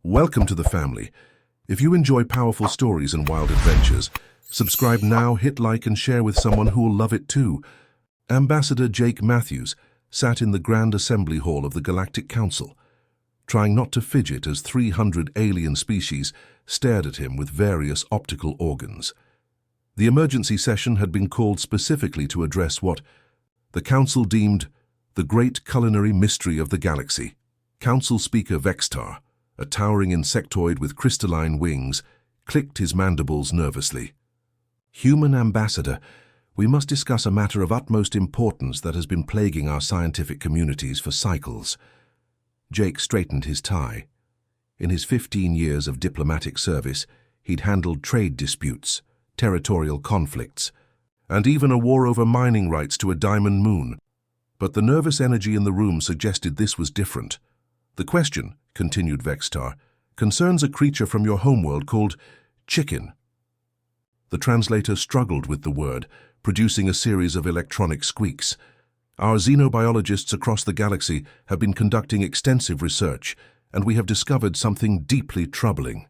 Welcome to the family. If you enjoy powerful stories and wild adventures, subscribe now, hit like and share with someone who will love it too. Ambassador Jake Matthews sat in the Grand Assembly Hall of the Galactic Council, trying not to fidget as 300 alien species stared at him with various optical organs. The emergency session had been called specifically to address what the Council deemed the great culinary mystery of the galaxy. Council Speaker Vextar, a towering insectoid with crystalline wings, clicked his mandibles nervously. "Human Ambassador, we must discuss a matter of utmost importance that has been plaguing our scientific communities for cycles." Jake straightened his tie. In his 15 years of diplomatic service, he'd handled trade disputes, territorial conflicts, and even a war over mining rights to a diamond moon. But the nervous energy in the room suggested this was different. "The question," continued Vextar, "concerns a creature from your homeworld called chicken." The translator struggled with the word, producing a series of electronic squeaks. "Our xenobiologists across the galaxy have been conducting extensive research, and we have discovered something deeply troubling."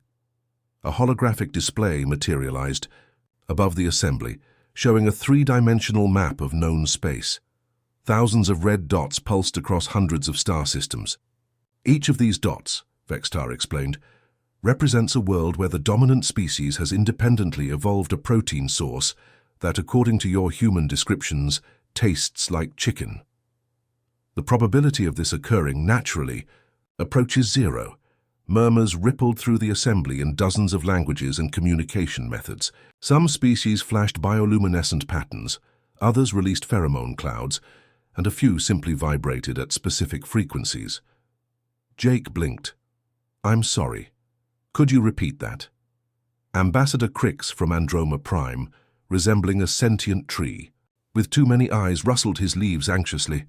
A holographic display materialized above the assembly, showing a three-dimensional map of known space. Thousands of red dots pulsed across hundreds of star systems. "Each of these dots," Vextar explained, "represents a world where the dominant species has independently evolved a protein source that, according to your human descriptions, tastes like chicken. The probability of this occurring naturally approaches zero." Murmurs rippled through the assembly in dozens of languages and communication methods. Some species flashed bioluminescent patterns, others released pheromone clouds, and a few simply vibrated at specific frequencies. Jake blinked. "I'm sorry. Could you repeat that?" Ambassador Crix from Androma Prime, resembling a sentient tree, with too many eyes, rustled his leaves anxiously.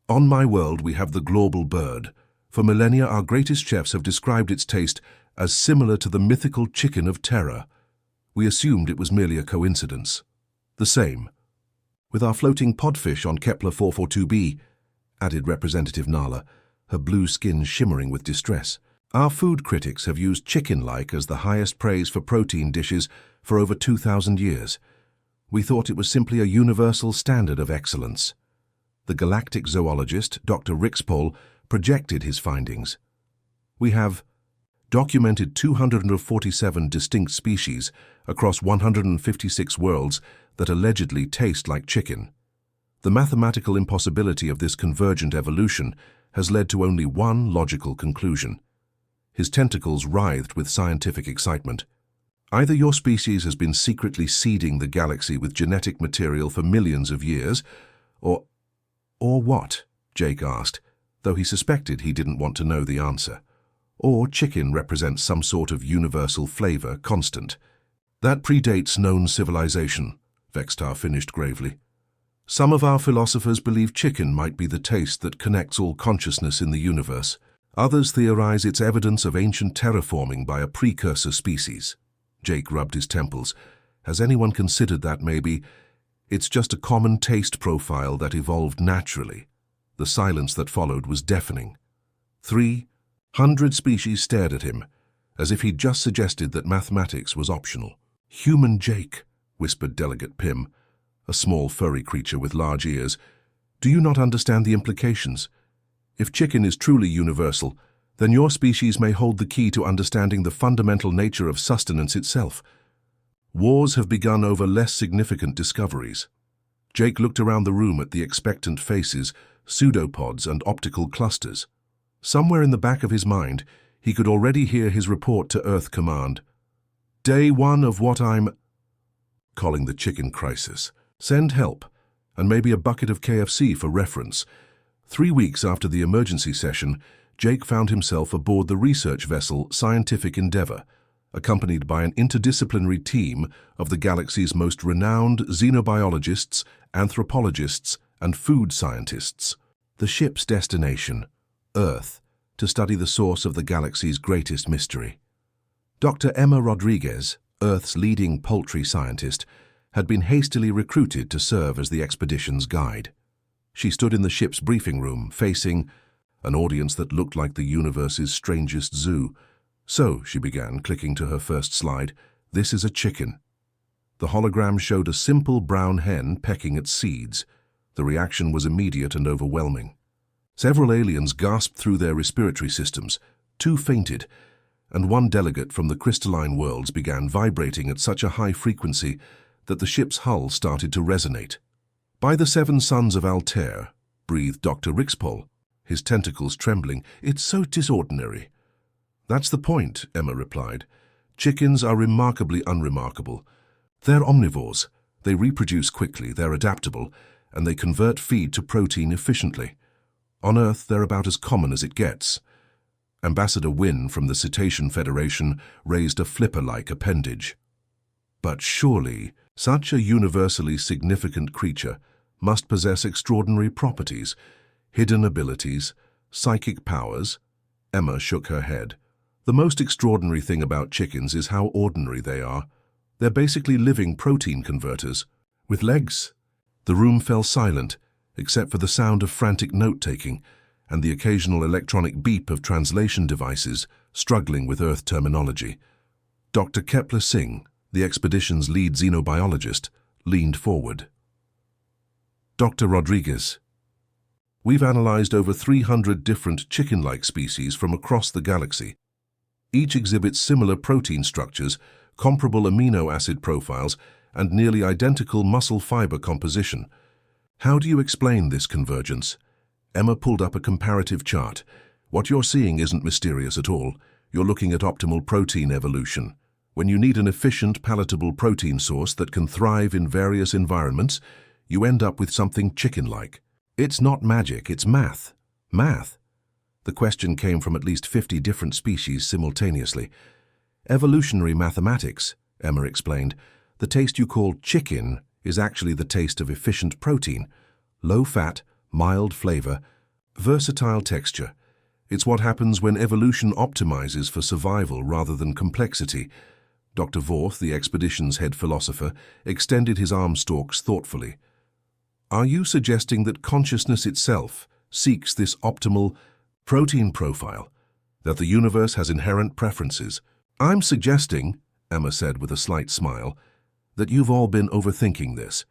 "On my world we have the global bird. For millennia our greatest chefs have described its taste as similar to the mythical chicken of Terra. We assumed it was merely a coincidence." "The same with our floating podfish on Kepler 442b, added Representative Nala, her blue skin shimmering with distress. "Our food critics have used chicken-like as the highest praise for protein dishes for over 2,000 years. We thought it was simply a universal standard of excellence." The galactic zoologist, Dr. Rixpol, projected his findings. "We have documented 247 distinct species across 156 worlds that allegedly taste like chicken. The mathematical impossibility of this convergent evolution has led to only one logical conclusion." His tentacles writhed with scientific excitement. "Either your species has been secretly seeding the galaxy with genetic material for millions of years, or what?" Jake asked, though he suspected he didn't want to know the answer. "Or chicken represents some sort of universal flavor constant." "That predates known civilization," Vextar finished gravely. "Some of our philosophers believe chicken might be the taste that connects all consciousness in the universe. Others theorize it's evidence of ancient terraforming by a precursor species." Jake rubbed his temples. "Has anyone considered that maybe it's just a common taste profile that evolved naturally?" The silence that followed was deafening. 300 species stared at him, as if he'd just suggested that mathematics was optional. "Human Jake," whispered Delegate Pym, a small furry creature with large ears, "do you not understand the implications? If chicken is truly universal, then your species may hold the key to understanding the fundamental nature of sustenance itself. Wars have begun over less significant discoveries." Jake looked around the room at the expectant faces, pseudopods and optical clusters. Somewhere in the back of his mind, he could already hear his report to Earth Command. "Day 1 of what I'm calling the chicken crisis. Send help, and maybe a bucket of KFC for reference." 3 weeks after the emergency session, Jake found himself aboard the research vessel Scientific Endeavor, accompanied by an interdisciplinary team of the galaxy's most renowned xenobiologists, anthropologists, and food scientists. The ship's destination, Earth, to study the source of the galaxy's greatest mystery. Dr. Emma Rodriguez, Earth's leading poultry scientist, had been hastily recruited to serve as the expedition's guide. She stood in the ship's briefing room, facing an audience that looked like the universe's strangest zoo, "So," she began, clicking to her first slide, "this is a chicken." The hologram showed a simple brown hen pecking at seeds. The reaction was immediate and overwhelming. Several aliens gasped through their respiratory systems, two fainted, and one delegate from the crystalline worlds began vibrating at such a high frequency that the ship's hull started to resonate. "By the seven sons of Altair," breathed Dr. Rixpol, his tentacles trembling, "it's so disordinary." "That's the point," Emma replied. "Chickens are remarkably unremarkable. They're omnivores. They reproduce quickly, they're adaptable, and they convert feed to protein efficiently. On Earth, they're about as common as it gets." Ambassador Wynne from the Cetacean Federation raised a flipper-like appendage. "But surely, such a universally significant creature must possess extraordinary properties, hidden abilities, psychic powers." Emma shook her head. "The most extraordinary thing about chickens is how ordinary they are. They're basically living protein converters, with legs." The room fell silent, except for the sound of frantic note-taking and the occasional electronic beep of translation devices struggling with Earth terminology. Dr. Kepler Singh, the expedition's lead xenobiologist, leaned forward. "Dr. Rodriguez, we've analyzed over 300 different chicken-like species from across the galaxy. Each exhibits similar protein structures, comparable amino acid profiles, and nearly identical muscle fiber composition. How do you explain this convergence?" Emma pulled up a comparative chart. "What you're seeing isn't mysterious at all. You're looking at optimal protein evolution. When you need an efficient, palatable protein source that can thrive in various environments, you end up with something chicken-like. It's not magic, it's math. Math." The question came from at least 50 different species simultaneously. "Evolutionary mathematics," Emma explained. "The taste you call chicken is actually the taste of efficient protein. Low fat, mild flavor, versatile texture. It's what happens when evolution optimizes for survival rather than complexity." Dr. Vorth, the expedition's head philosopher, extended his arm stalks thoughtfully. "Are you suggesting that consciousness itself seeks this optimal protein profile, that the universe has inherent preferences?" "I'm suggesting," Emma said with a slight smile, "that you've all been overthinking this.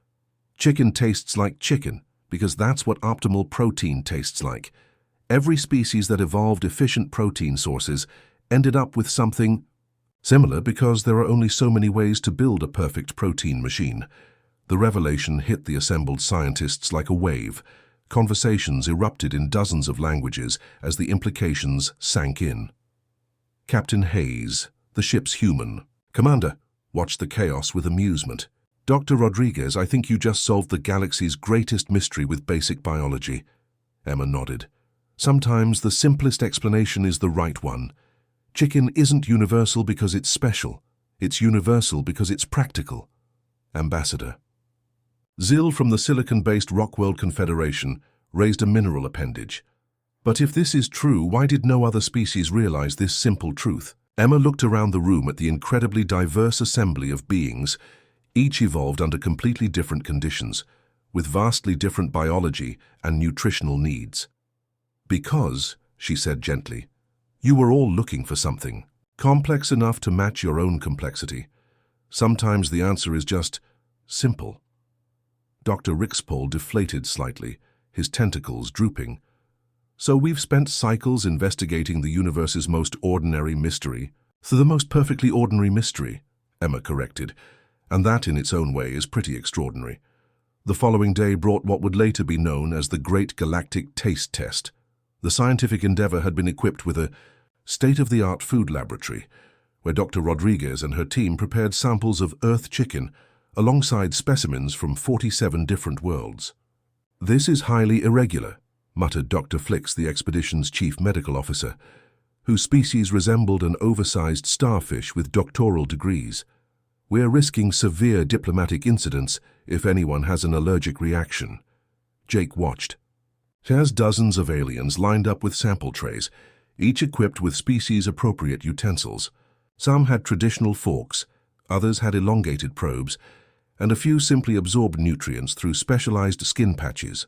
Chicken tastes like chicken because that's what optimal protein tastes like. Every species that evolved efficient protein sources ended up with something similar because there are only so many ways to build a perfect protein machine." The revelation hit the assembled scientists like a wave. Conversations erupted in dozens of languages as the implications sank in. Captain Hayes, the ship's human, "Commander," watched the chaos with amusement. "Dr. Rodriguez, I think you just solved the galaxy's greatest mystery with basic biology." Emma nodded. "Sometimes the simplest explanation is the right one. Chicken isn't universal because it's special. It's universal because it's practical." Ambassador Zill from the silicon-based Rockworld Confederation raised a mineral appendage. "But if this is true, why did no other species realize this simple truth?" Emma looked around the room at the incredibly diverse assembly of beings. Each evolved under completely different conditions, with vastly different biology and nutritional needs. "Because," she said gently, "you were all looking for something complex enough to match your own complexity. Sometimes the answer is just simple." Dr. Rixpol deflated slightly, his tentacles drooping. "So we've spent cycles investigating the universe's most ordinary mystery." "So the most perfectly ordinary mystery," Emma corrected, "and that in its own way is pretty extraordinary." The following day brought what would later be known as the Great Galactic Taste Test. The scientific endeavor had been equipped with a state-of-the-art food laboratory, where Dr. Rodriguez and her team prepared samples of Earth chicken alongside specimens from 47 different worlds. "This is highly irregular," muttered Dr. Flix, the expedition's chief medical officer, whose species resembled an oversized starfish with doctoral degrees. "We're risking severe diplomatic incidents if anyone has an allergic reaction." Jake watched. There's dozens of aliens lined up with sample trays, each equipped with species-appropriate utensils. Some had traditional forks, others had elongated probes, and a few simply absorbed nutrients through specialized skin patches.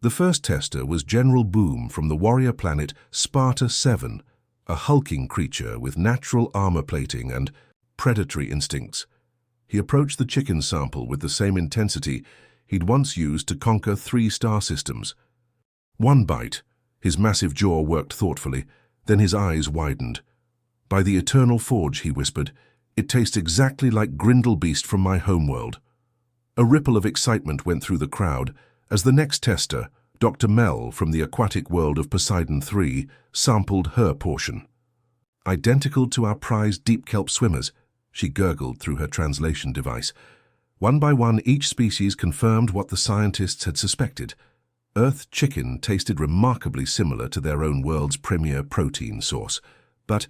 The first tester was General Boom from the warrior planet Sparta 7, a hulking creature with natural armor plating and predatory instincts. He approached the chicken sample with the same intensity he'd once used to conquer 3 star systems. One bite, his massive jaw worked thoughtfully, then his eyes widened. "By the eternal forge," he whispered, "it tastes exactly like Grindelbeast from my homeworld." A ripple of excitement went through the crowd as the next tester, Dr. Mel from the aquatic world of Poseidon 3, sampled her portion. "Identical to our prized deep kelp swimmers," she gurgled through her translation device. One by one, each species confirmed what the scientists had suspected. Earth chicken tasted remarkably similar to their own world's premier protein source. But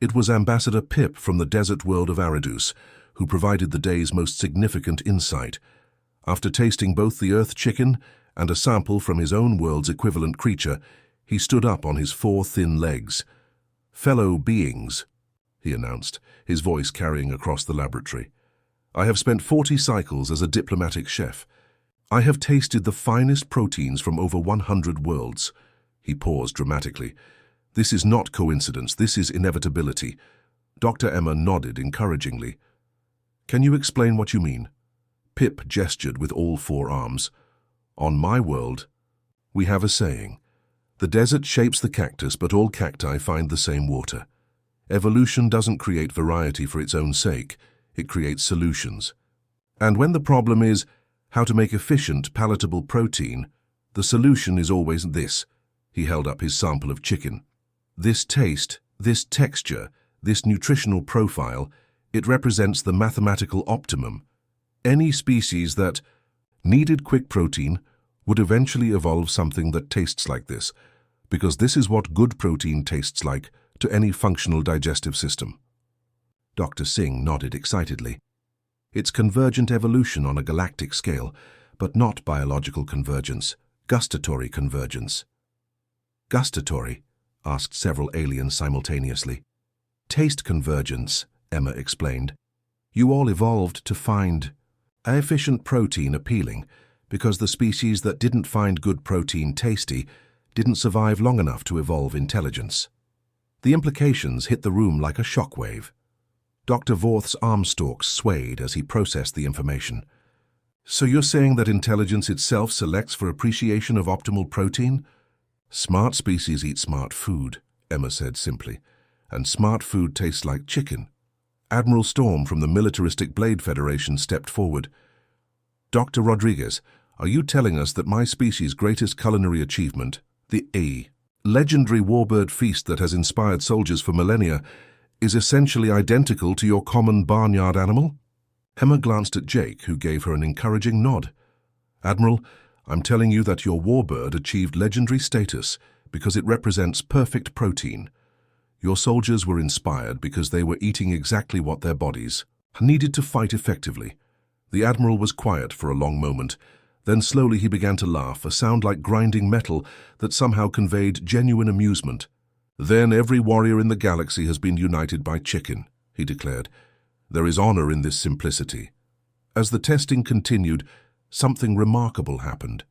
it was Ambassador Pip from the desert world of Aridus who provided the day's most significant insight. After tasting both the Earth chicken and a sample from his own world's equivalent creature, he stood up on his 4 thin legs. "Fellow beings," he announced, his voice carrying across the laboratory. "I have spent 40 cycles as a diplomatic chef. I have tasted the finest proteins from over 100 worlds." He paused dramatically. "This is not coincidence, this is inevitability." Dr. Emma nodded encouragingly. "Can you explain what you mean?" Pip gestured with all 4 arms. "On my world, we have a saying. The desert shapes the cactus, but all cacti find the same water. Evolution doesn't create variety for its own sake, it creates solutions. And when the problem is how to make efficient, palatable protein, the solution is always this." He held up his sample of chicken. "This taste, this texture, this nutritional profile, it represents the mathematical optimum. Any species that needed quick protein would eventually evolve something that tastes like this, because this is what good protein tastes like to any functional digestive system." Dr. Singh nodded excitedly. "It's convergent evolution on a galactic scale, but not biological convergence, gustatory convergence." "Gustatory?" asked several aliens simultaneously. "Taste convergence," Emma explained. "You all evolved to find efficient protein appealing, because the species that didn't find good protein tasty didn't survive long enough to evolve intelligence." The implications hit the room like a shockwave. Dr. Vorth's arm stalks swayed as he processed the information. "So you're saying that intelligence itself selects for appreciation of optimal protein?" "Smart species eat smart food," Emma said simply, "and smart food tastes like chicken." Admiral Storm from the Militaristic Blade Federation stepped forward. "Dr. Rodriguez, are you telling us that my species' greatest culinary achievement, the legendary warbird feast that has inspired soldiers for millennia, is essentially identical to your common barnyard animal?" Emma glanced at Jake, who gave her an encouraging nod. "Admiral, I'm telling you that your warbird achieved legendary status because it represents perfect protein. Your soldiers were inspired because they were eating exactly what their bodies needed to fight effectively." The Admiral was quiet for a long moment. Then slowly he began to laugh, a sound like grinding metal that somehow conveyed genuine amusement. "Then every warrior in the galaxy has been united by chicken," he declared. "There is honor in this simplicity." As the testing continued, something remarkable happened.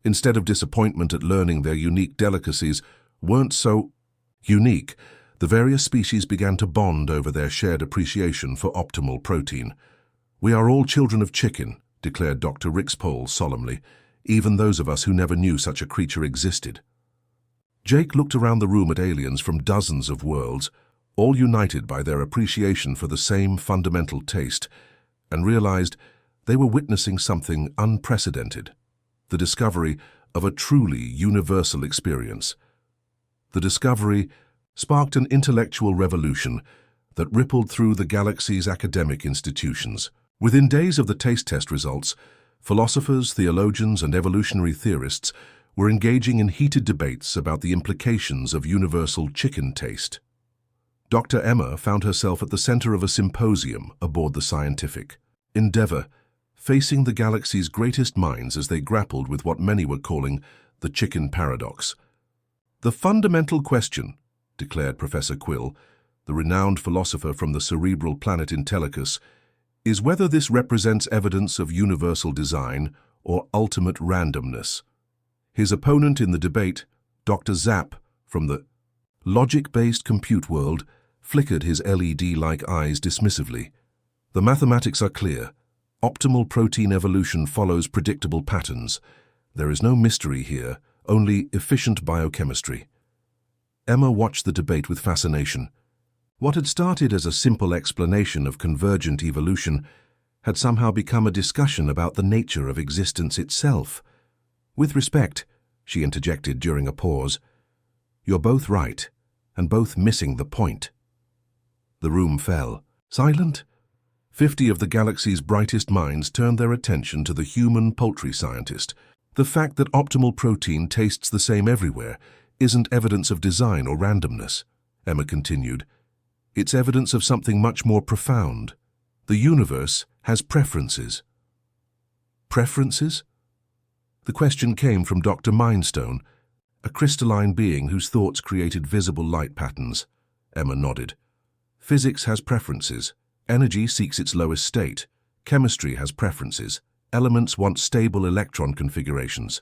Instead of disappointment at learning their unique delicacies weren't so unique, the various species began to bond over their shared appreciation for optimal protein. "We are all children of chicken," declared Dr. Rixpole solemnly, "even those of us who never knew such a creature existed." Jake looked around the room at aliens from dozens of worlds, all united by their appreciation for the same fundamental taste, and realized they were witnessing something unprecedented, the discovery of a truly universal experience. The discovery sparked an intellectual revolution that rippled through the galaxy's academic institutions. Within days of the taste test results, philosophers, theologians, and evolutionary theorists were engaging in heated debates about the implications of universal chicken taste. Dr. Emma found herself at the center of a symposium aboard the scientific Endeavour, facing the galaxy's greatest minds as they grappled with what many were calling the chicken paradox. "The fundamental question," declared Professor Quill, the renowned philosopher from the cerebral planet Intellicus, "is whether this represents evidence of universal design or ultimate randomness." His opponent in the debate, Dr. Zapp from the logic-based compute world, flickered his LED-like eyes dismissively. The mathematics are clear. Optimal protein evolution follows predictable patterns. There is no mystery here, only efficient biochemistry. Emma watched the debate with fascination. What had started as a simple explanation of convergent evolution had somehow become a discussion about the nature of existence itself. "With respect," she interjected during a pause, "you're both right, and both missing the point." The room fell. Silent? 50 of the galaxy's brightest minds turned their attention to the human poultry scientist. The fact that optimal protein tastes the same everywhere isn't evidence of design or randomness, Emma continued. It's evidence of something much more profound. The universe has preferences. Preferences? The question came from Dr. Mindstone, a crystalline being whose thoughts created visible light patterns. Emma nodded. Physics has preferences. Energy seeks its lowest state. Chemistry has preferences. Elements want stable electron configurations.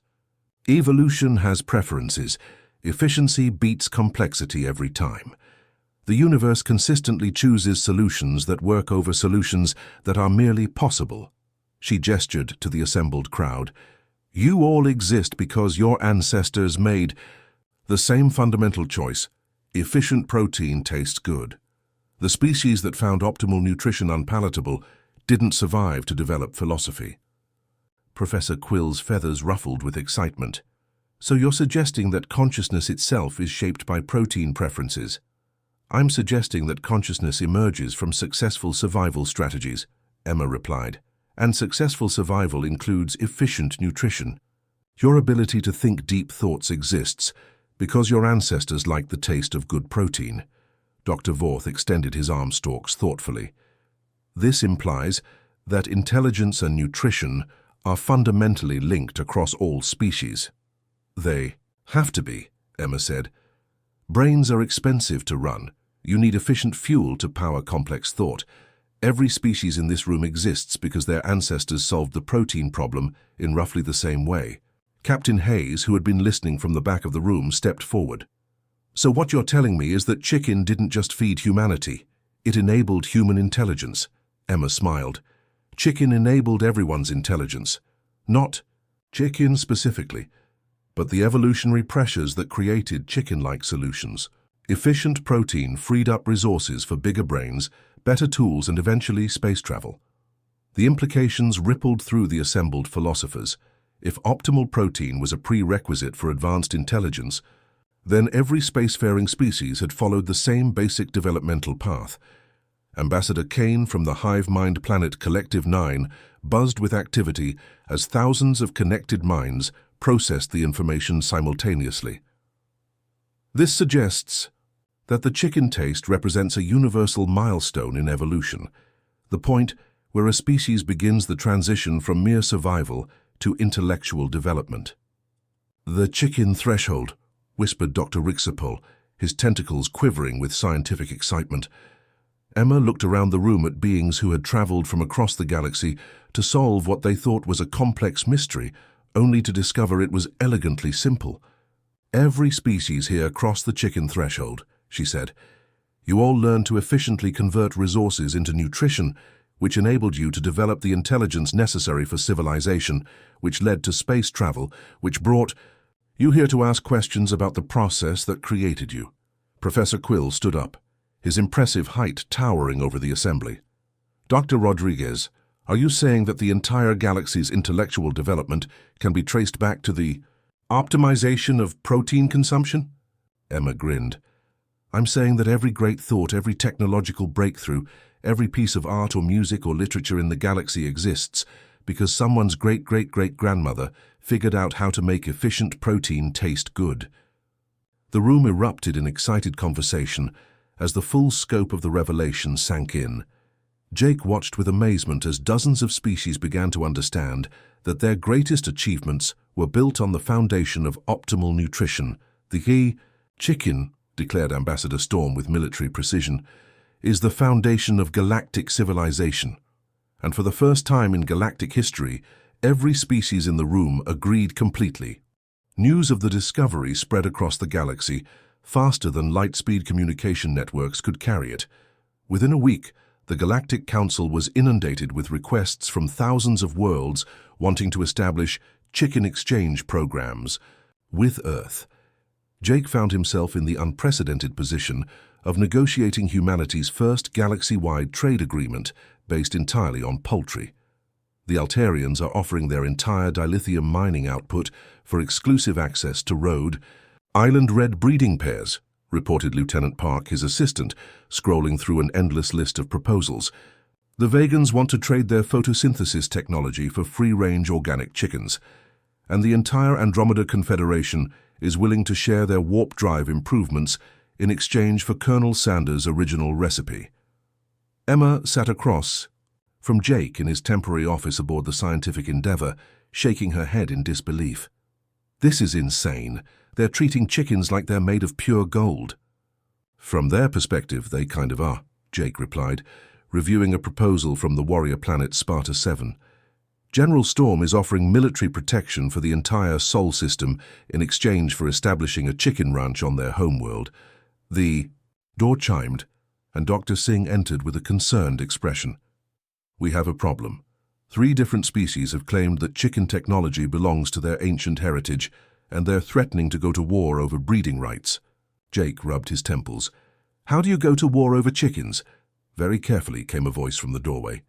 Evolution has preferences. Efficiency beats complexity every time. The universe consistently chooses solutions that work over solutions that are merely possible. She gestured to the assembled crowd. You all exist because your ancestors made the same fundamental choice. Efficient protein tastes good. The species that found optimal nutrition unpalatable didn't survive to develop philosophy. Professor Quill's feathers ruffled with excitement. So you're suggesting that consciousness itself is shaped by protein preferences? I'm suggesting that consciousness emerges from successful survival strategies, Emma replied. And successful survival includes efficient nutrition. Your ability to think deep thoughts exists because your ancestors liked the taste of good protein. Dr. Vorth extended his arm stalks thoughtfully. This implies that intelligence and nutrition are fundamentally linked across all species. They have to be, Emma said. Brains are expensive to run. You need efficient fuel to power complex thought. Every species in this room exists because their ancestors solved the protein problem in roughly the same way. Captain Hayes, who had been listening from the back of the room, stepped forward. So what you're telling me is that chicken didn't just feed humanity. It enabled human intelligence. Emma smiled. Chicken enabled everyone's intelligence. Not chicken specifically, but the evolutionary pressures that created chicken-like solutions. Efficient protein freed up resources for bigger brains, better tools, and eventually space travel. The implications rippled through the assembled philosophers. If optimal protein was a prerequisite for advanced intelligence, then every spacefaring species had followed the same basic developmental path. Ambassador Kane from the hive mind planet Collective 9 buzzed with activity as thousands of connected minds processed the information simultaneously. This suggests that the chicken taste represents a universal milestone in evolution, the point where a species begins the transition from mere survival to intellectual development. The chicken threshold, whispered Dr. Rixapol, his tentacles quivering with scientific excitement. Emma looked around the room at beings who had traveled from across the galaxy to solve what they thought was a complex mystery, only to discover it was elegantly simple. Every species here crossed the chicken threshold, she said. You all learned to efficiently convert resources into nutrition, which enabled you to develop the intelligence necessary for civilization, which led to space travel, which brought you here to ask questions about the process that created you. Professor Quill stood up, his impressive height towering over the assembly. Dr. Rodriguez, are you saying that the entire galaxy's intellectual development can be traced back to the optimization of protein consumption? Emma grinned. I'm saying that every great thought, every technological breakthrough, every piece of art or music or literature in the galaxy exists because someone's great-great-great-grandmother figured out how to make efficient protein taste good. The room erupted in excited conversation as the full scope of the revelation sank in. Jake watched with amazement as dozens of species began to understand that their greatest achievements were built on the foundation of optimal nutrition. The chicken, declared Ambassador Storm with military precision, is the foundation of galactic civilization. And for the first time in galactic history, every species in the room agreed completely. News of the discovery spread across the galaxy, faster than light-speed communication networks could carry it. Within a week, the Galactic Council was inundated with requests from thousands of worlds wanting to establish chicken exchange programs with Earth. Jake found himself in the unprecedented position of negotiating humanity's first galaxy-wide trade agreement based entirely on poultry. The Altarians are offering their entire dilithium mining output for exclusive access to Road Island red breeding pairs, reported Lieutenant Park, his assistant, scrolling through an endless list of proposals. The Vegans want to trade their photosynthesis technology for free-range organic chickens, and the entire Andromeda Confederation is willing to share their warp drive improvements in exchange for Colonel Sanders' original recipe. Emma sat across from Jake in his temporary office aboard the Scientific Endeavour, shaking her head in disbelief. This is insane. They're treating chickens like they're made of pure gold. From their perspective, they kind of are, Jake replied, reviewing a proposal from the warrior planet Sparta 7. General Storm is offering military protection for the entire Sol system in exchange for establishing a chicken ranch on their homeworld. The door chimed, and Dr. Singh entered with a concerned expression. We have a problem. 3 different species have claimed that chicken technology belongs to their ancient heritage, and they're threatening to go to war over breeding rights. Jake rubbed his temples. How do you go to war over chickens? Very carefully came a voice from the doorway.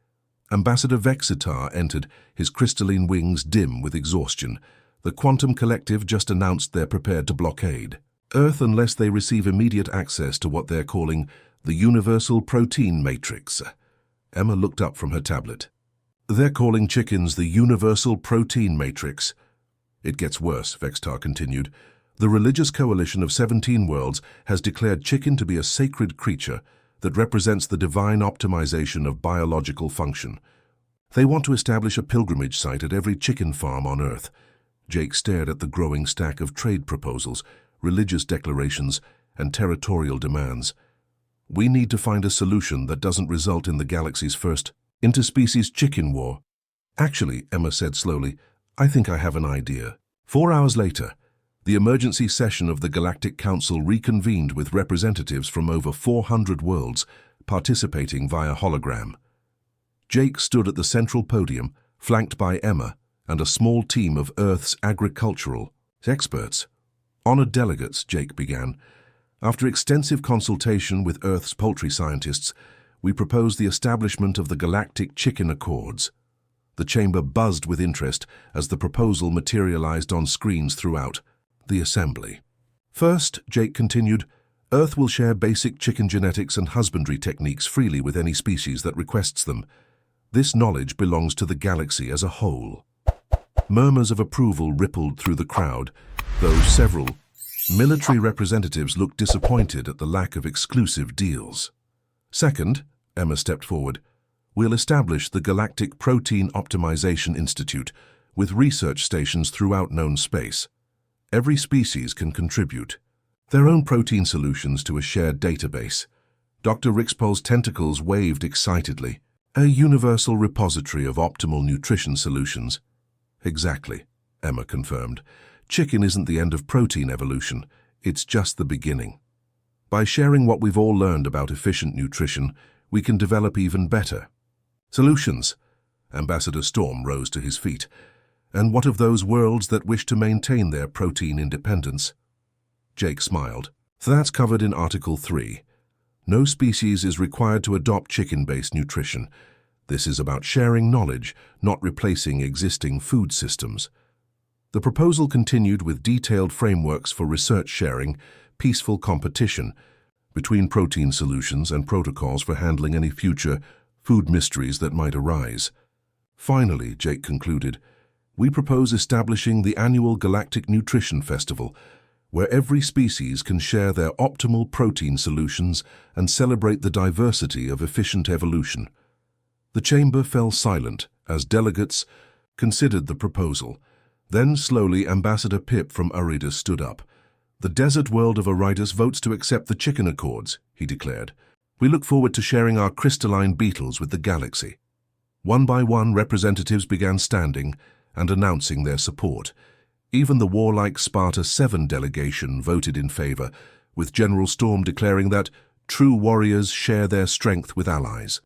Ambassador Vexitar entered, his crystalline wings dim with exhaustion. The Quantum Collective just announced they're prepared to blockade Earth unless they receive immediate access to what they're calling the Universal Protein Matrix. Emma looked up from her tablet. They're calling chickens the Universal Protein Matrix. It gets worse, Vexitar continued. The religious coalition of 17 worlds has declared chicken to be a sacred creature that represents the divine optimization of biological function. They want to establish a pilgrimage site at every chicken farm on Earth. Jake stared at the growing stack of trade proposals, religious declarations, and territorial demands. We need to find a solution that doesn't result in the galaxy's first interspecies chicken war. Actually, Emma said slowly, I think I have an idea. 4 hours later, the emergency session of the Galactic Council reconvened with representatives from over 400 worlds participating via hologram. Jake stood at the central podium, flanked by Emma and a small team of Earth's agricultural experts. Honored delegates, Jake began. After extensive consultation with Earth's poultry scientists, we proposed the establishment of the Galactic Chicken Accords. The chamber buzzed with interest as the proposal materialized on screens throughout the assembly. First, Jake continued, Earth will share basic chicken genetics and husbandry techniques freely with any species that requests them. This knowledge belongs to the galaxy as a whole. Murmurs of approval rippled through the crowd, though several military representatives looked disappointed at the lack of exclusive deals. Second, Emma stepped forward, we'll establish the Galactic Protein Optimization Institute with research stations throughout known space. Every species can contribute their own protein solutions to a shared database. Dr. Rixpol's tentacles waved excitedly. A universal repository of optimal nutrition solutions. Exactly, Emma confirmed. Chicken isn't the end of protein evolution, it's just the beginning. By sharing what we've all learned about efficient nutrition, we can develop even better solutions. Ambassador Storm rose to his feet. And what of those worlds that wish to maintain their protein independence? Jake smiled. That's covered in Article 3. No species is required to adopt chicken-based nutrition. This is about sharing knowledge, not replacing existing food systems. The proposal continued with detailed frameworks for research sharing, peaceful competition between protein solutions and protocols for handling any future food mysteries that might arise. Finally, Jake concluded, we propose establishing the annual Galactic Nutrition Festival, where every species can share their optimal protein solutions and celebrate the diversity of efficient evolution. The chamber fell silent as delegates considered the proposal. Then slowly Ambassador Pip from Arida stood up. The desert world of Aridus votes to accept the Chicken Accords, he declared. We look forward to sharing our crystalline beetles with the galaxy. One by one, representatives began standing and announcing their support. Even the warlike Sparta 7 delegation voted in favor, with General Storm declaring that true warriors share their strength with allies.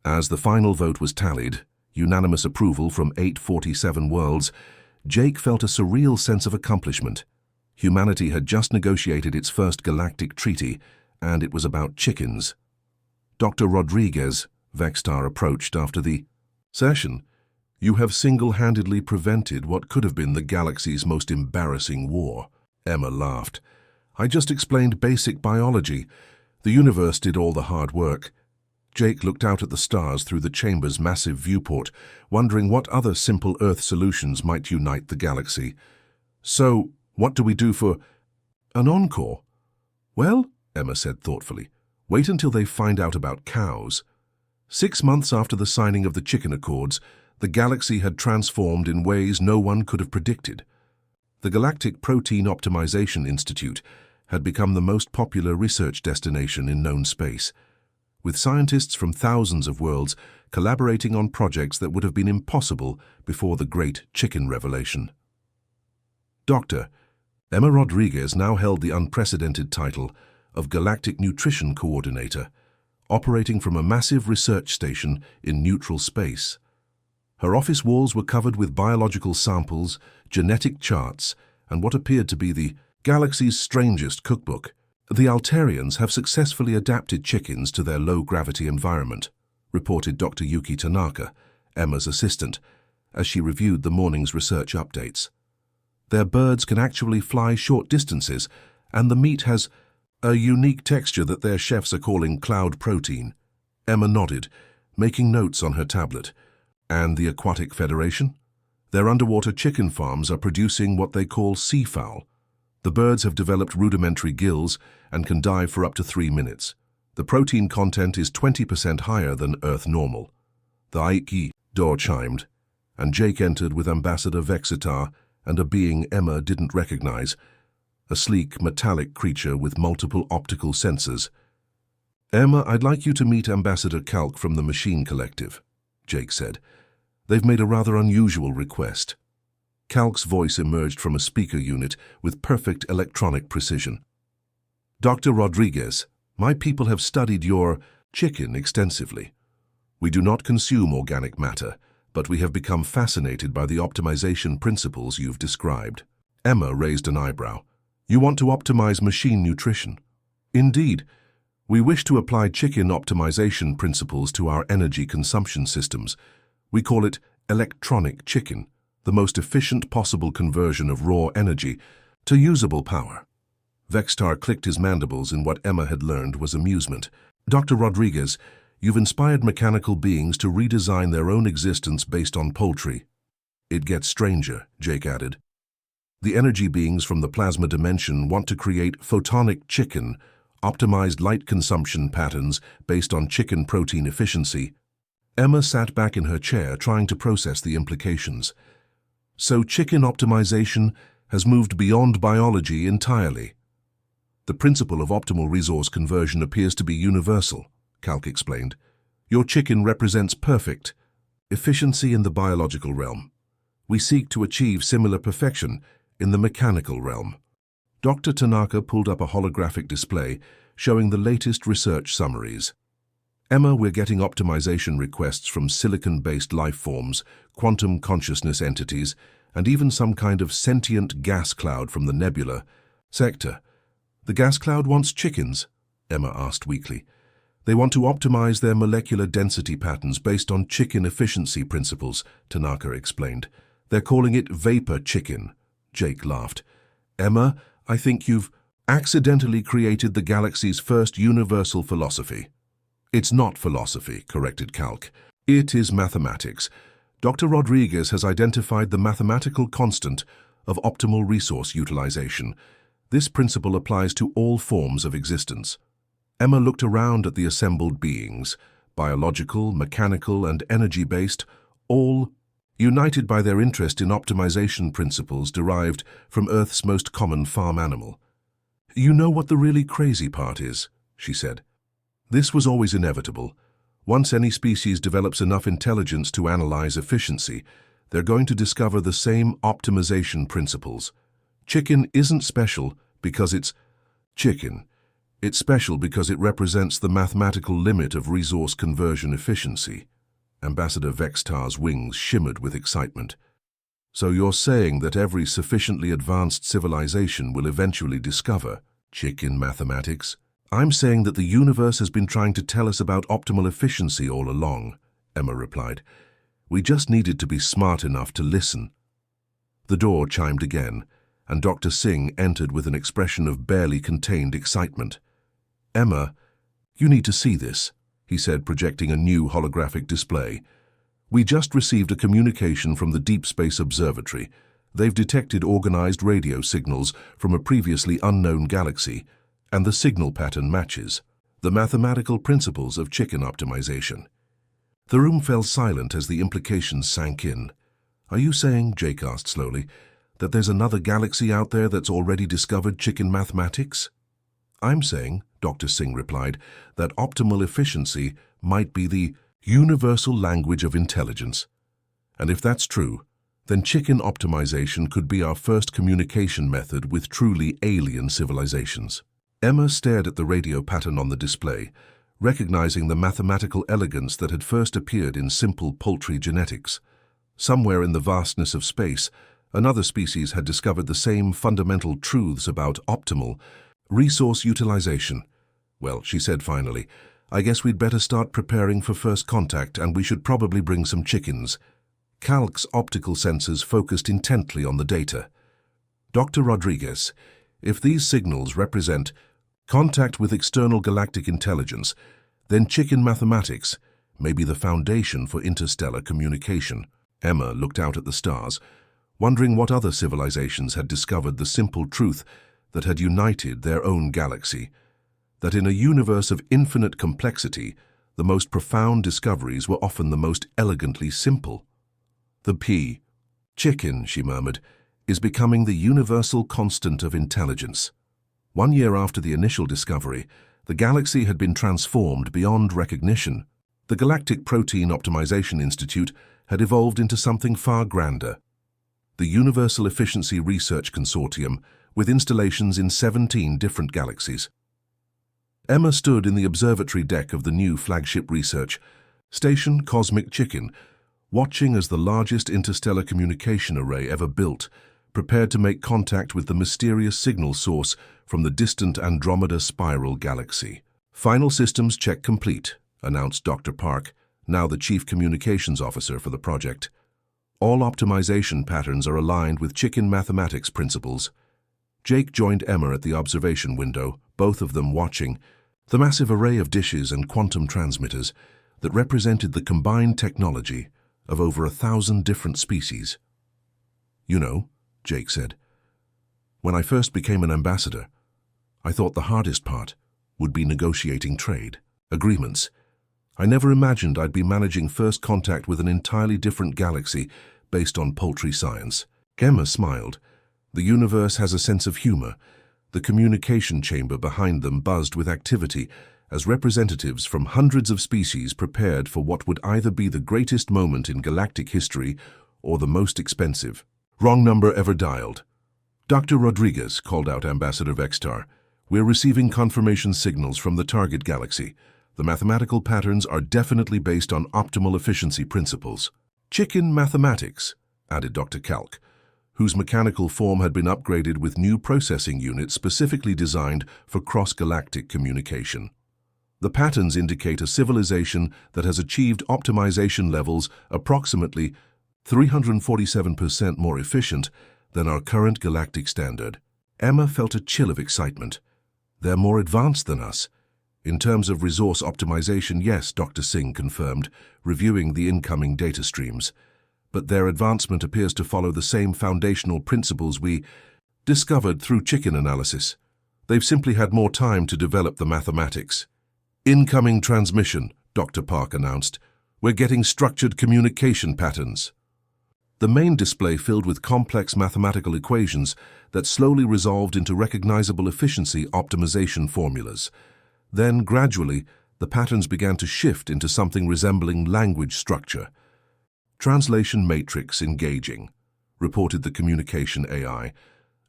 As the final vote was tallied, unanimous approval from 847 worlds, Jake felt a surreal sense of accomplishment. Humanity had just negotiated its first galactic treaty, and it was about chickens. Dr. Rodriguez, Vextar approached after the session. "You have single-handedly prevented what could have been the galaxy's most embarrassing war." Emma laughed. "I just explained basic biology. The universe did all the hard work." Jake looked out at the stars through the chamber's massive viewport, wondering what other simple Earth solutions might unite the galaxy. "So, what do we do for an encore?" "Well," Emma said thoughtfully, "wait until they find out about cows." 6 months after the signing of the Chicken Accords, the galaxy had transformed in ways no one could have predicted. The Galactic Protein Optimization Institute had become the most popular research destination in known space, with scientists from thousands of worlds collaborating on projects that would have been impossible before the Great Chicken Revelation. Dr. Emma Rodriguez now held the unprecedented title of Galactic Nutrition Coordinator, operating from a massive research station in neutral space. Her office walls were covered with biological samples, genetic charts, and what appeared to be the galaxy's strangest cookbook. "The Altarians have successfully adapted chickens to their low-gravity environment," reported Dr. Yuki Tanaka, Emma's assistant, as she reviewed the morning's research updates. "Their birds can actually fly short distances, and the meat has a unique texture that their chefs are calling cloud protein." Emma nodded, making notes on her tablet. "And the Aquatic Federation? Their underwater chicken farms are producing what they call seafowl. The birds have developed rudimentary gills and can dive for up to 3 minutes. The protein content is 20% higher than Earth normal." The Aiki door chimed, and Jake entered with Ambassador Vexitar and a being Emma didn't recognize, a sleek, metallic creature with multiple optical sensors. "Emma, I'd like you to meet Ambassador Calc from the Machine Collective," Jake said. "They've made a rather unusual request." Calc's voice emerged from a speaker unit with perfect electronic precision. "Dr. Rodriguez, my people have studied your chicken extensively. We do not consume organic matter, but we have become fascinated by the optimization principles you've described." Emma raised an eyebrow. "You want to optimize machine nutrition?" "Indeed. We wish to apply chicken optimization principles to our energy consumption systems. We call it electronic chicken, the most efficient possible conversion of raw energy to usable power." Vextar clicked his mandibles in what Emma had learned was amusement. "Dr. Rodriguez, you've inspired mechanical beings to redesign their own existence based on poultry." "It gets stranger," Jake added. "The energy beings from the plasma dimension want to create photonic chicken, optimized light consumption patterns based on chicken protein efficiency." Emma sat back in her chair, trying to process the implications. "So chicken optimization has moved beyond biology entirely." "The principle of optimal resource conversion appears to be universal," Calc explained. "Your chicken represents perfect efficiency in the biological realm. We seek to achieve similar perfection in the mechanical realm." Dr. Tanaka pulled up a holographic display showing the latest research summaries. "Emma, we're getting optimization requests from silicon-based life forms, quantum consciousness entities, and even some kind of sentient gas cloud from the nebula sector." "The gas cloud wants chickens?" Emma asked weakly. "They want to optimize their molecular density patterns based on chicken efficiency principles," Tanaka explained. "They're calling it vapor chicken." Jake laughed. "Emma, I think you've accidentally created the galaxy's first universal philosophy." "It's not philosophy," corrected Calc. "It is mathematics. Dr. Rodriguez has identified the mathematical constant of optimal resource utilization. This principle applies to all forms of existence." Emma looked around at the assembled beings, biological, mechanical, and energy-based, all united by their interest in optimization principles derived from Earth's most common farm animal. "You know what the really crazy part is," she said. "This was always inevitable. Once any species develops enough intelligence to analyze efficiency, they're going to discover the same optimization principles. Chicken isn't special because it's Chicken. It's special because it represents the mathematical limit of resource conversion efficiency. Ambassador Vextar's wings shimmered with excitement. So you're saying that every sufficiently advanced civilization will eventually discover chicken mathematics? I'm saying that the universe has been trying to tell us about optimal efficiency all along, Emma replied. We just needed to be smart enough to listen. The door chimed again, and Dr. Singh entered with an expression of barely contained excitement. Emma, you need to see this, he said, projecting a new holographic display. We just received a communication from the Deep Space Observatory. They've detected organized radio signals from a previously unknown galaxy, and the signal pattern matches the mathematical principles of chicken optimization. The room fell silent as the implications sank in. Are you saying, Jake asked slowly, that there's another galaxy out there that's already discovered chicken mathematics? I'm saying, Dr. Singh replied, that optimal efficiency might be the universal language of intelligence. And if that's true, then chicken optimization could be our first communication method with truly alien civilizations. Emma stared at the radio pattern on the display, recognizing the mathematical elegance that had first appeared in simple poultry genetics. Somewhere in the vastness of space, another species had discovered the same fundamental truths about optimal resource utilization. Well, she said finally, I guess we'd better start preparing for first contact, and we should probably bring some chickens. Calc's optical sensors focused intently on the data. Dr. Rodriguez, if these signals represent contact with external galactic intelligence, then chicken mathematics may be the foundation for interstellar communication. Emma looked out at the stars, wondering what other civilizations had discovered the simple truth that had united their own galaxy, that in a universe of infinite complexity, the most profound discoveries were often the most elegantly simple. The chicken, she murmured, is becoming the universal constant of intelligence. 1 year after the initial discovery, the galaxy had been transformed beyond recognition. The Galactic Protein Optimization Institute had evolved into something far grander. The Universal Efficiency Research Consortium, with installations in 17 different galaxies. Emma stood in the observatory deck of the new flagship research station, Cosmic Chicken, watching as the largest interstellar communication array ever built prepared to make contact with the mysterious signal source from the distant Andromeda Spiral galaxy. Final systems check complete, announced Dr. Park, now the Chief Communications Officer for the project. All optimization patterns are aligned with chicken mathematics principles. Jake joined Emma at the observation window, both of them watching the massive array of dishes and quantum transmitters that represented the combined technology of over 1,000 different species. You know, Jake said, when I first became an ambassador, I thought the hardest part would be negotiating trade agreements. I never imagined I'd be managing first contact with an entirely different galaxy based on poultry science. Emma smiled. The universe has a sense of humor. The communication chamber behind them buzzed with activity as representatives from hundreds of species prepared for what would either be the greatest moment in galactic history or the most expensive. Wrong number ever dialed. Dr. Rodriguez, called out Ambassador Vextar. We're receiving confirmation signals from the target galaxy. The mathematical patterns are definitely based on optimal efficiency principles. Chicken mathematics, added Dr. Calc, whose mechanical form had been upgraded with new processing units specifically designed for cross-galactic communication. The patterns indicate a civilization that has achieved optimization levels approximately 347% more efficient than our current galactic standard. Emma felt a chill of excitement. They're more advanced than us. In terms of resource optimization, yes, Dr. Singh confirmed, reviewing the incoming data streams. But their advancement appears to follow the same foundational principles we discovered through chicken analysis. They've simply had more time to develop the mathematics. Incoming transmission, Dr. Park announced. We're getting structured communication patterns. The main display filled with complex mathematical equations that slowly resolved into recognizable efficiency optimization formulas. Then, gradually, the patterns began to shift into something resembling language structure. Translation matrix engaging, reported the communication AI.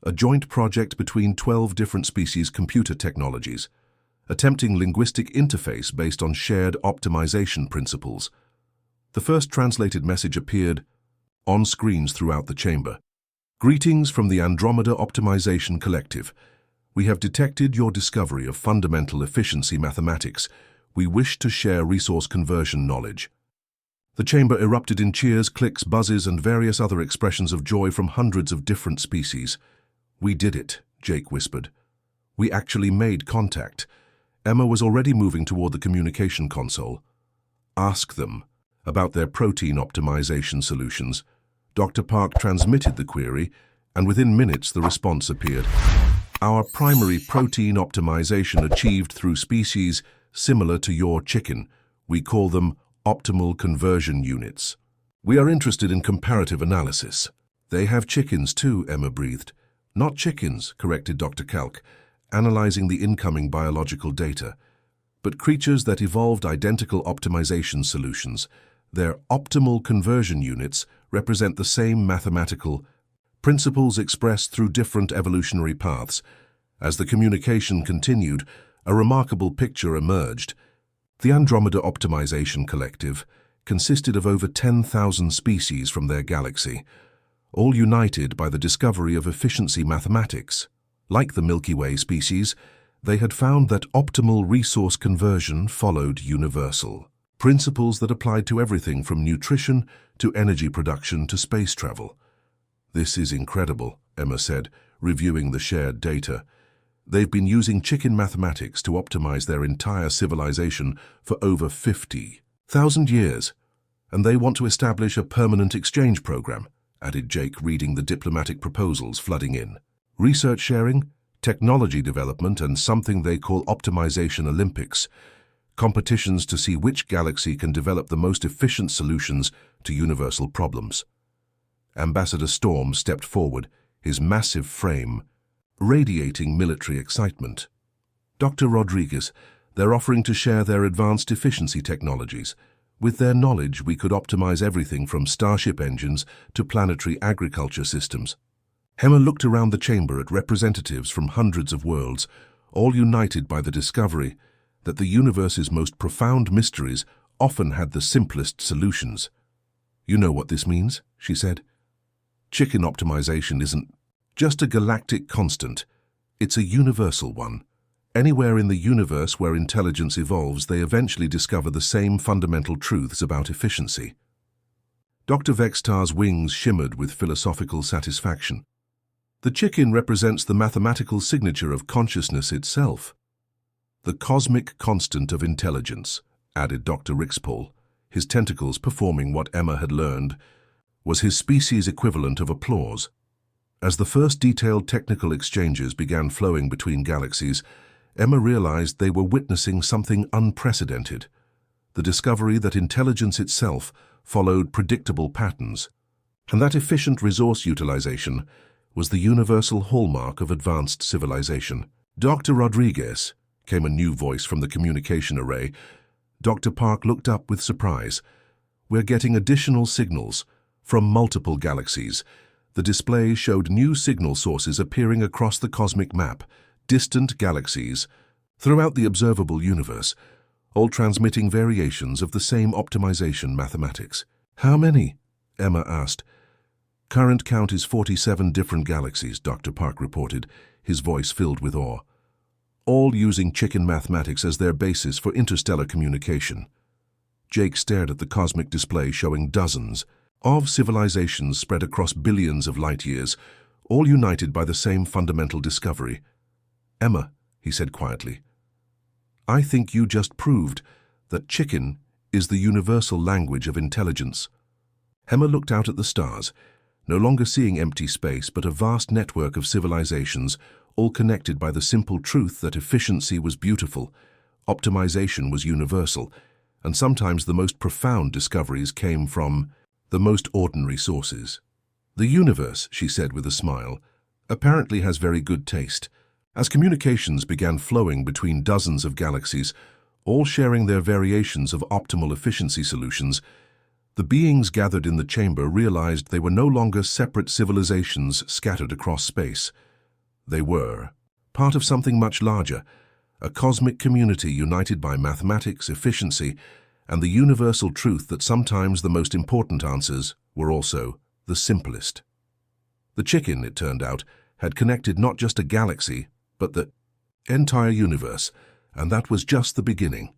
a joint project between 12 different species computer technologies, attempting linguistic interface based on shared optimization principles. The first translated message appeared on screens throughout the chamber. Greetings from the Andromeda Optimization Collective. We have detected your discovery of fundamental efficiency mathematics. We wish to share resource conversion knowledge. The chamber erupted in cheers, clicks, buzzes, and various other expressions of joy from hundreds of different species. We did it, Jake whispered. We actually made contact. Emma was already moving toward the communication console. Ask them about their protein optimization solutions. Dr. Park transmitted the query, and within minutes the response appeared. Our primary protein optimization achieved through species similar to your chicken. We call them optimal conversion units. We are interested in comparative analysis. They have chickens too, Emma breathed. Not chickens, corrected Dr. Kalk, analyzing the incoming biological data, but creatures that evolved identical optimization solutions. Their optimal conversion units represent the same mathematical principles expressed through different evolutionary paths. As the communication continued, a remarkable picture emerged. The Andromeda Optimization Collective consisted of over 10,000 species from their galaxy, all united by the discovery of efficiency mathematics. Like the Milky Way species, they had found that optimal resource conversion followed universal principles that applied to everything from nutrition to energy production to space travel. This is incredible, Emma said, reviewing the shared data. They've been using chicken mathematics to optimize their entire civilization for over 50,000 years, and they want to establish a permanent exchange program, added Jake, reading the diplomatic proposals flooding in. Research sharing, technology development, and something they call optimization Olympics, competitions to see which galaxy can develop the most efficient solutions to universal problems. Ambassador Storm stepped forward, his massive frame radiating military excitement. Dr. Rodriguez, they're offering to share their advanced efficiency technologies. With their knowledge, we could optimize everything from starship engines to planetary agriculture systems. Emma looked around the chamber at representatives from hundreds of worlds, all united by the discovery that the universe's most profound mysteries often had the simplest solutions. You know what this means, she said. Chicken optimization isn't just a galactic constant, it's a universal one. Anywhere in the universe where intelligence evolves, they eventually discover the same fundamental truths about efficiency. Dr. Vextar's wings shimmered with philosophical satisfaction. The chicken represents the mathematical signature of consciousness itself. The cosmic constant of intelligence, added Dr. Rixpol, his tentacles performing what Emma had learned, was his species' equivalent of applause. As the first detailed technical exchanges began flowing between galaxies, Emma realized they were witnessing something unprecedented, the discovery that intelligence itself followed predictable patterns, and that efficient resource utilization was the universal hallmark of advanced civilization. Dr. Rodriguez, came a new voice from the communication array. Dr. Park looked up with surprise. We're getting additional signals from multiple galaxies. The display showed new signal sources appearing across the cosmic map, distant galaxies, throughout the observable universe, all transmitting variations of the same optimization mathematics. How many? Emma asked. Current count is 47 different galaxies, Dr. Park reported, his voice filled with awe, all using chicken mathematics as their basis for interstellar communication. Jake stared at the cosmic display showing dozens of civilizations spread across billions of light years, all united by the same fundamental discovery. Emma, he said quietly, I think you just proved that chicken is the universal language of intelligence. Emma looked out at the stars, no longer seeing empty space but a vast network of civilizations, all connected by the simple truth that efficiency was beautiful, optimization was universal, and sometimes the most profound discoveries came from the most ordinary sources. The universe, she said with a smile, apparently has very good taste. As communications began flowing between dozens of galaxies, all sharing their variations of optimal efficiency solutions, the beings gathered in the chamber realized they were no longer separate civilizations scattered across space. They were part of something much larger, a cosmic community united by mathematics, efficiency, and the universal truth that sometimes the most important answers were also the simplest. The chicken, it turned out, had connected not just a galaxy, but the entire universe, and that was just the beginning.